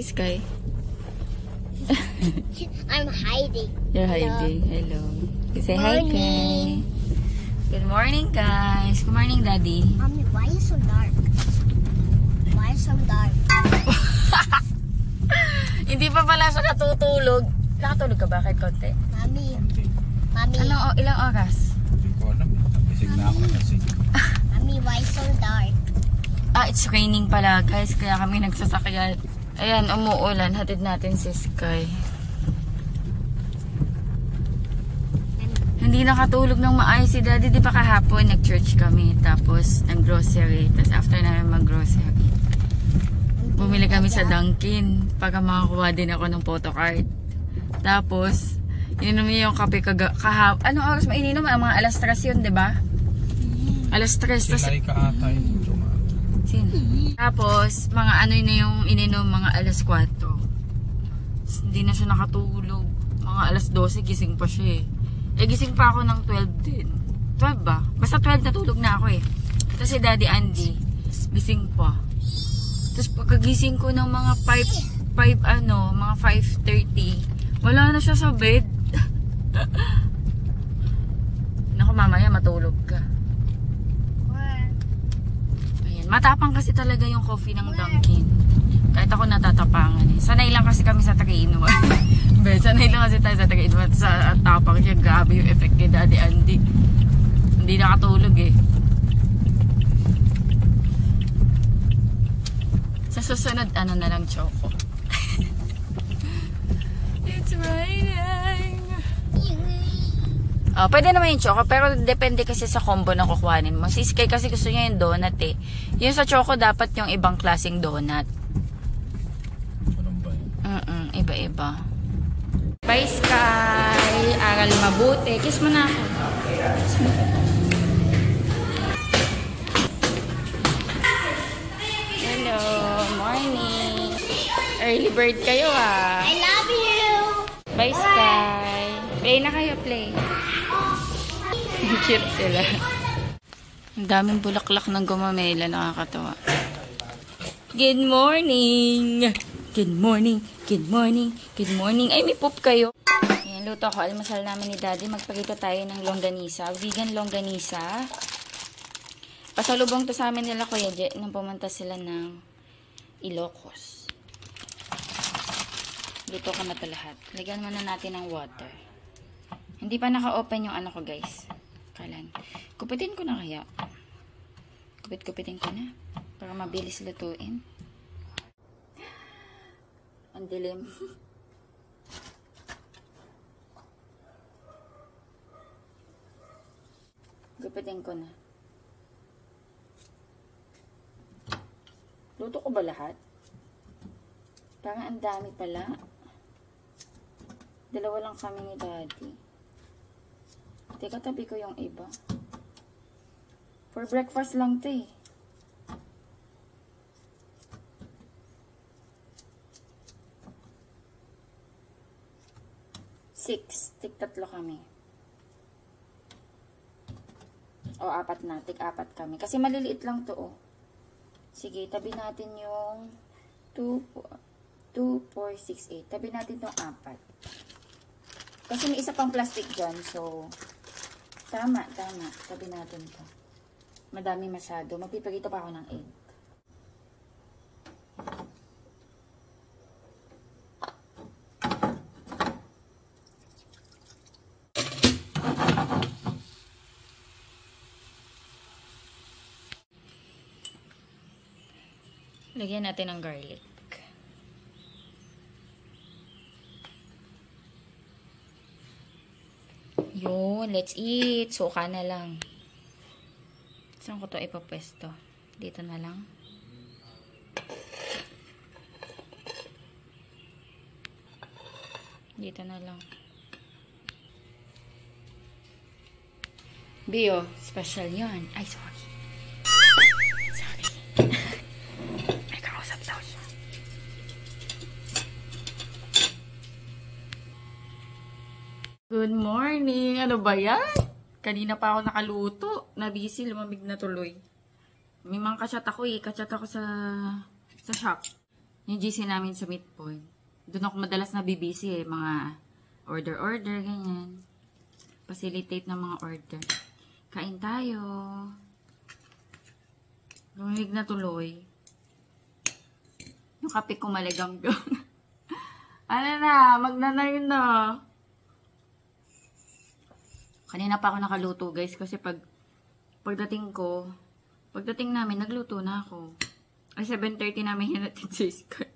Sky? I'm hiding. You're hiding. Hello. Say hi, Kay. Good morning, guys. Good morning, Daddy. Mommy, why is so dark? Why is so dark? Hindi pa pala siya natutulog. Nakatulog ka ba kahit konti? Mommy. Ilang oras? Hindi ko alam. Nagising na ako kasi. Mommy, why is so dark? It's raining pala, guys. Kaya kami nagsasakyan. Ayan, umuulan. Hatid natin si Sky. Hindi nakatulog ng maayos si Daddy. Di ba kahapon nag-church kami. Tapos nag-grocery. Tapos after namin mag-grocery, bumili kami sa Dunkin. Pagka makakuha din ako ng photocard. Tapos ininom niya yung kape kahapon. Anong oras maininom? Mga alas 3 yun, di ba? Alas 3. Sila'y kaata yun. Sino? Tapos, mga ano na yung ininom, mga alas 4. Hindi na siya nakatulog. Mga alas 12, gising pa siya eh. Gising pa ako ng 12 din. 12 ba? Basta 12 natulog na ako eh. Tapos si Daddy Andy, gising pa. Tapos pagkagising ko ng mga 5:30, wala na siya sa bed. Naku, mamaya matulog ka. Ayan, matapang kasi talaga yung coffee ng Dunkin. Kahit ako natatapangan eh. Sanay lang kasi kami sa 3-in-1. Sanay lang kasi tayo sa 3-in-1. Sa tapang siya, grabe yung effect ni Daddy Andy. Hindi nakatulog eh. Sa susunod, ano na lang, choco. It's raining. Oh, pwede naman yung choco, pero depende kasi sa combo na kukuhanin mo. Si Sky kasi gusto niya yung donut eh. Yung sa choco, dapat yung ibang klaseng donut. Iba-iba. Bye, Sky. Aral mabuti. Kiss mo na ako. Hello. Morning. Early bird kayo ah. I love you. Bye, Sky. Play na kayo, play. Cute sila. Ang daming bulaklak ng gumamela. Nakakatawa. Good morning. Good morning. Good morning. Good morning. Ay, may poop kayo. Ayan, luto ko. Almasal namin ni Daddy. Magpakita tayo ng longganisa. Vegan longganisa. Pasalubong to sa amin nila Kuya Je nang pumunta sila ng Ilocos. Luto ko na ito lahat. Lagyan muna natin ng water. Hindi pa naka-open yung ano ko, guys. Kalan. Kupitin ko na kaya. Kupit-kupitin ko na. Para mabilis lutuin. Ang dilim. Gupitin ko na. Luto ko ba lahat? Parang ang dami pala. Dalawa lang kami ni Daddy. Teka, tabi ko yung iba. For breakfast lang to eh. Tig-tatlo kami. O, 4 na. Tig-4 kami. Kasi maliliit lang to, oh. Sige, tabi natin yung 2, 4, 6, 8. Tabi natin tong 4. Kasi may isa pang plastic dyan. So, tama. Tabi natin to. Madami masyado. Magpipagito pa ako ng egg. Lagyan natin ng garlic. Yun, let's eat. Suka na lang. Saan ko to ipapwesto? Dito na lang. Dito na lang. Bio, special yan. Ay, sorry. May kausap daw siya. Good morning! Ano ba yan? Kanina pa ako nakaluto. Na-busy, lumamig na tuloy. May mga kachat ako eh. Kachat ako sa shop. Yung GC namin sa Midpoint. Doon ako madalas nabibisi eh. Mga order, ganyan. Facilitate ng mga order. Kain tayo. Lumig na tuloy. Yung kape ko maligang doon. Ano na, magnanay na. Kanina pa ako nakaluto guys kasi pagdating namin, nagluto na ako. Ay, 7:30 namin hinatid sa Sky.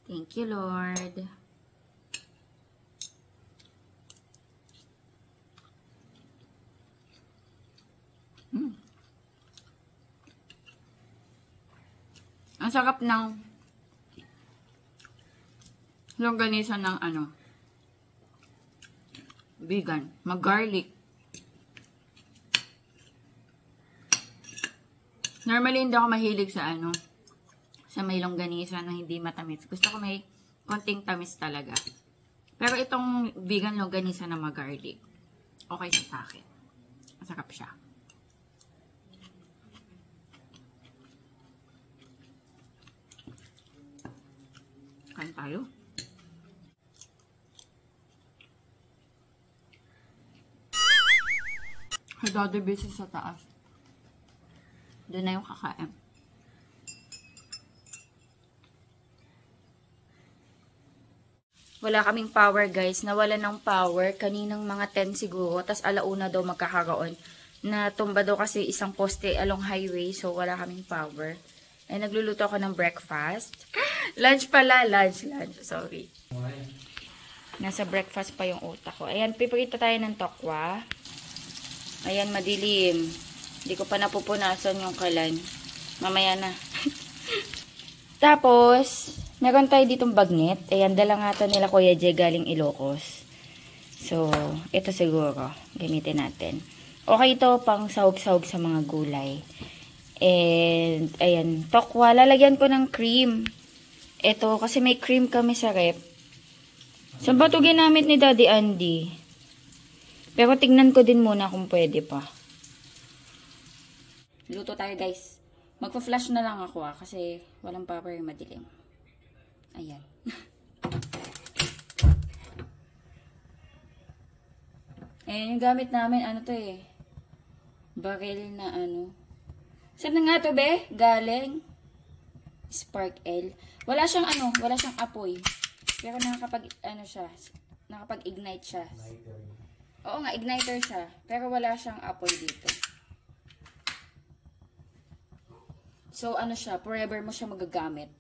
Thank you, Lord. Ang sarap ng longganisa ng vegan. Mag-garlic. Normally, hindi ako mahilig sa sa may longganisa na hindi matamis. Gusto ko may konting tamis talaga. Pero itong vegan longganisa na mag-garlic, okay siya sa akin. Masarap siya. Kain tayo. Daddy busy sa taas. Doon na yung kakain. Wala kaming power guys. Nawala ng power. Kaninang mga 10 siguro. Tapos alauna daw magkakaroon. Natumba daw kasi isang poste along highway. So wala kaming power. Ay nagluluto ako ng breakfast. Lunch pala. Lunch. Sorry. Nasa breakfast pa yung utak ko. Ayan, piprito tayo ng tokwa. Ayan, madilim. Hindi ko pa napupunasan yung kalan. Mamaya na. Tapos, meron tayo ditong bagnet. Ayan, dala nga ito nila Kuya J galing Ilocos. So, ito siguro. Gamitin natin. Okay ito pang sahog-sahog sa mga gulay. And, ayan, tokwa. Lalagyan ko ng cream. Ito, kasi may cream kami sa rep. Saan ba ito ginamit ni Daddy Andy? Pero tignan ko din muna kung pwede pa. Luto tayo guys. Magpa-flash na lang ako kasi walang power, madilim. Ayan. Ayan yung gamit namin. Ano to eh? Baril na Saan na nga to be? Galing? Spark L. Wala siyang wala siyang apoy. Pero nakapag-ignite siya. Oo nga, igniter siya. Pero wala siyang apoy dito. So, siya, forever mo siya magagamit.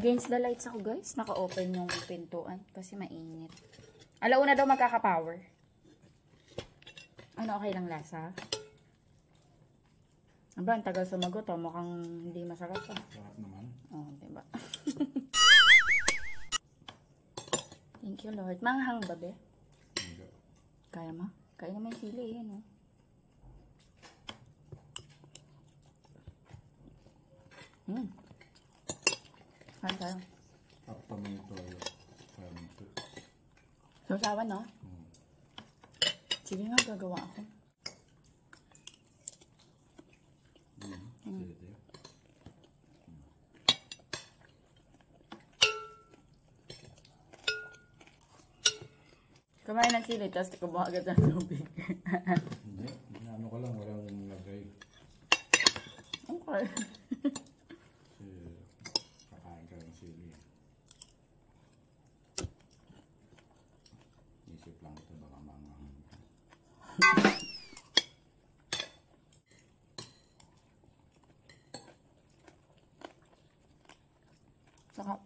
Against the lights ako guys. Naka-open yung pintuan kasi mainit. Alauna daw magkaka-power. Ano, okay lang lasa? Aba, ang tagal sumagot. Oh. Mukhang hindi masarap. Oh. Sarap naman. Oh, diba? Thank you, Lord. Manghang ba, be? Hindi. Kaya mo? Kaya naman yung sili, yan, oh. Kain tayo. Sausawan, no? Sige nga, gagawa ako. Kumain ng sili, tapos kumuha agad ng tubig. Hindi. Ano ko lang, walang lagay. Okay. Kasi kakain ka ng sili. Isip lang ito, baka manghang. Sarap.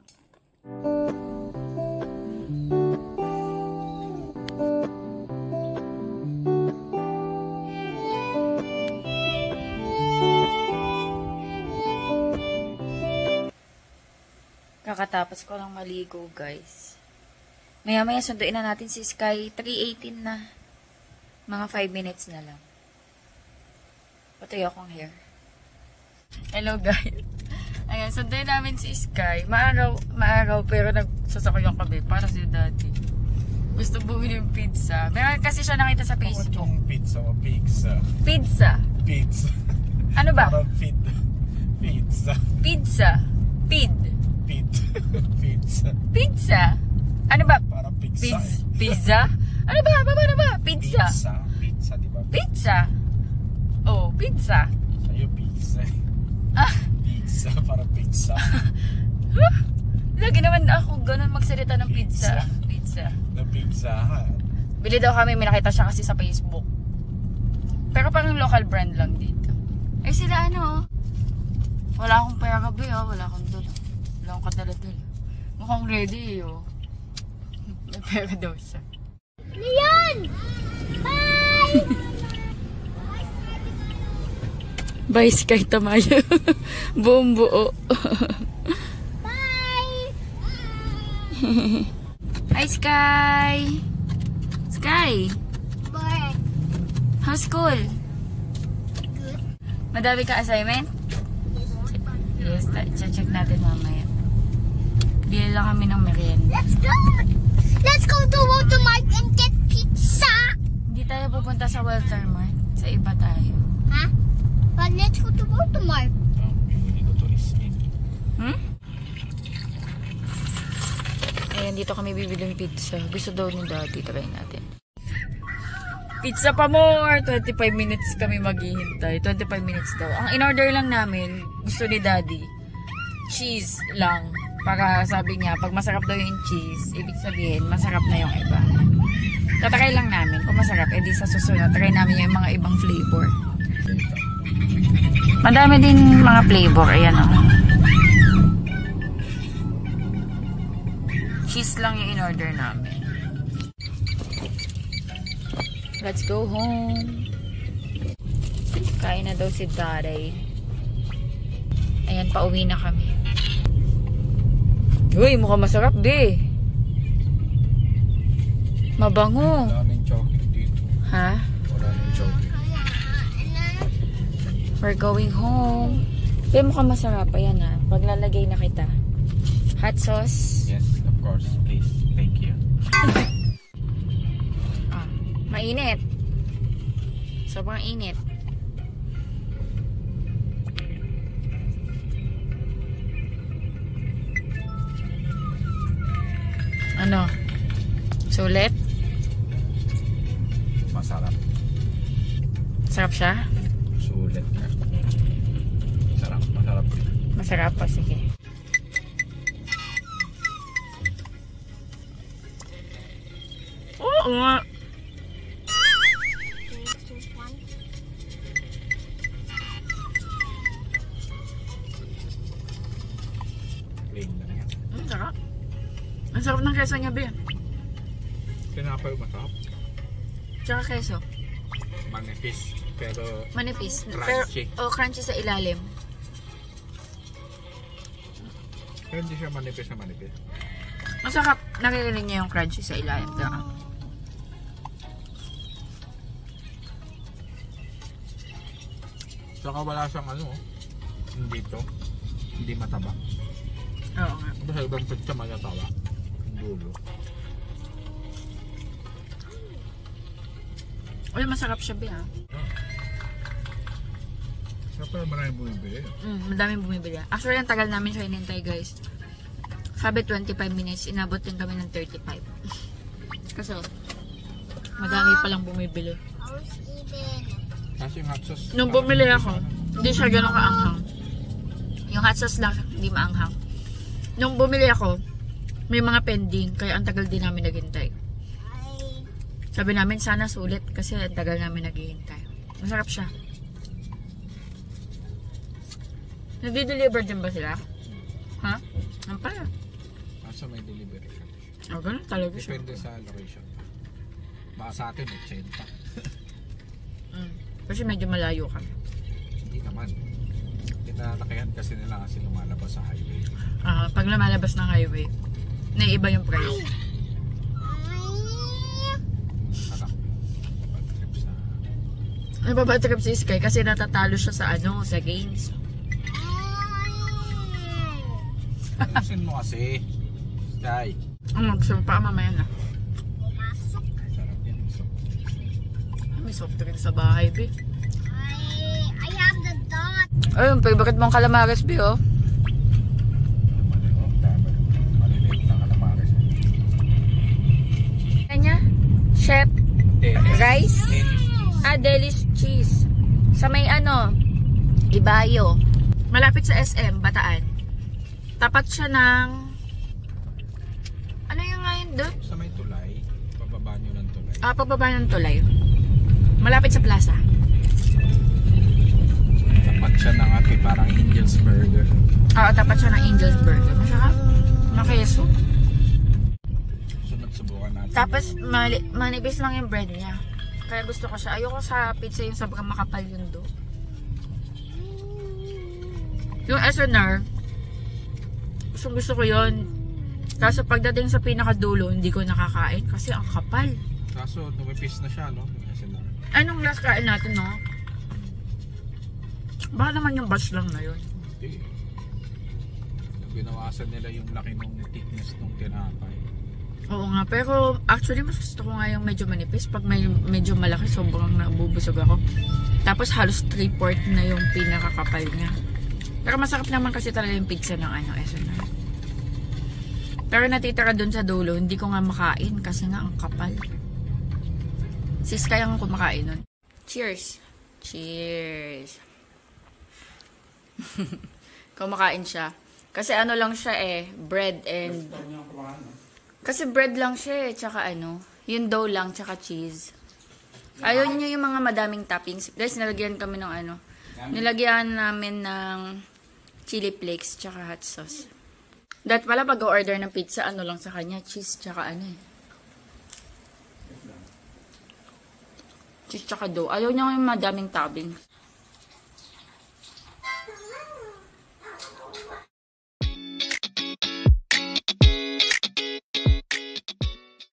Kakatapos ko lang maligo, guys. Maya-maya sunduin na natin si Sky. 3:18 na. Mga 5 minutes na lang. Patuloy akong hair. Hello, guys. Ayan, sunduin namin si Sky. Maaraw, pero nagsasakyan kami para si Daddy. Gusto bumili ng pizza. Meron kasi siya nakita sa Facebook. Ako yung pizza o pizza? Pizza. Pizza. Ano ba? Parang pizza. Pizza. Pizza. Pizza. Ano ba? Parang pizza. Pizza? Ano ba? Ano ba? Pizza. Pizza, di ba? Pizza. Oh, pizza. Sa'yo pizza. Ah. Pizza, parang pizza. Lagi naman ako ganun magsalita ng pizza. Na pizza, ha? Bili daw kami, may nakita siya kasi sa Facebook. Pero parang local brand lang dito. Ay sila ano, wala akong pera gabi, wala akong dala. Wala akong kadala-dala. Mukhang ready, May pera daw siya. Leon! Bye! Bye, Sky Tamayo. Buong buo. Bye! Hi, Sky! Sky! Bye. How's school? Good. Madami ka assignment? Yes, check natin mamaya. Bili lang kami ng merienda. Let's go! Let's go to Walmart and get pizza! Hindi tayo pupunta sa Walter Mart. Sa iba tayo. Huh? But let's go to Walmart. Hindi ko to isip. Ayan, dito kami bibiling pizza. Gusto daw ni Daddy. Try natin. Pizza pa more! 25 minutes kami maghihintay. 25 minutes daw. Ang in-order lang namin, gusto ni Daddy, cheese lang. Para sabi niya, pag masarap daw yung cheese, ibig sabihin, masarap na yung iba. Tatry lang namin. Kung masarap, edi sa susunod, try namin yung mga ibang flavor. Madami din mga flavor. Ayan o. Cheese lang yung in-order namin. Let's go home. Kain na daw si Daddy. Ayan, pauwi na kami. Uy, mukhang masarap, be. Mabango. Wala nang chocolate dito. Ha? Wala nang chocolate. We're going home. Be, mukhang masarap. Ayan ha. Paglalagay na kita. Hot sauce. Yes, of course. Please. Thank you. Mainit. Sobrang init. Ano? Sulit? Masarap. Sarap siya? Sulit na. Masarap din. Masarap pa, sige. Oo nga. Plain lang yan. Sarap ng keso niya, be. Tinapay masarap. Tsaka keso. Manipis. Pero Manipis. crunchy. Pero, crunchy sa ilalim. Pero hindi siya manipis na manipis. Masarap. Nakikita niya yung crunchy sa ilalim. Diba? Saka wala siyang ano, dito. Hindi mataba. Oo nga. Kasi sa ibang pizza mataba. Yung dulo. Uy, masarap siya, be, ha? Saka maraming bumibili. Madaming bumibili. Actually, ang tagal namin siya inintay, guys. Sabi 25 minutes, inabot din kami ng 35. Kasi, madami palang bumibili. I was eating. Kasi yung hot sauce. Nung bumili ako, hindi siya ganun kaanghang. Yung hot sauce lang, hindi maanghang. Nung bumili ako, may mga pending, kaya ang tagal din namin naghintay. Sabi namin, sana sulit, kasi ang tagal namin naghihintay. Masarap siya. Nagdi-deliver din ba sila? Ha? Ang pala. Kaso may delivery siya. Oh, ganun talaga siya. Depende sa location. Baka sa atin, 80. Kasi medyo malayo kami. Hindi naman. Kinalakihan kasi nila kasi lumalabas sa highway. Pag lumalabas ng highway, naiiba yung price. Sarap. Bad trip sa... Nababatrip si Sky kasi natatalo siya sa sa games. Ayusin mo kasi. Sky. Gusto mo pa mamaya na. Sarap yan. May soft drink sa bahay, be. I have the dot. Ayun, favorite mong calamares, be, oh. Maliliit na calamares. Kanya? Chef? Rice? Delis. Delis cheese. Sa may Ibayo. Malapit sa SM, Bataan. Tapat siya ng... Ano yung nga yun doon? Sa may tulay. Pababa nyo ng tulay. Pababa ng tulay. Malapit sa plaza. Tapat siya ng parang Angel's Burger. Tapat siya ng Angel's Burger. Masarap. Makeso. Sunod subukan natin. Tapos, manipis lang yung bread niya. Kaya gusto ko siya. Ayoko sa pizza yung sobrang makapal yung dough. Yung SNR, gusto ko yun. Kaso pagdating sa pinakadulo, hindi ko nakakain kasi ang kapal. Kaso tumipis na siya, no? Anong last kain natin, no? Baka naman yung batch lang na yun. Hindi. Binawasan nila yung laki ng thickness ng tinapay. Oo nga, pero actually mas gusto ko nga yung medyo manipis. Pag medyo malaki, sobrang nabubusog ako. Tapos halos 3/4 na yung pinakakapal niya. Pero masarap naman kasi talaga yung pizza ng SNR. Pero natitira dun sa dulo, hindi ko nga makain kasi nga ang kapal. Sis kaya nga kumakain nun. Cheers! Cheers! Kumakain siya. Kasi lang siya bread and... Kasi bread lang siya tsaka yung dough lang, tsaka cheese. Ayaw niya yung mga madaming toppings. Guys, nilagyan kami ng nilagyan namin ng chili flakes, tsaka hot sauce. Dahil pala pag-order ng pizza, lang sa kanya, cheese, tsaka cheese, tsaka dough. Ayaw niya yung madaming toppings.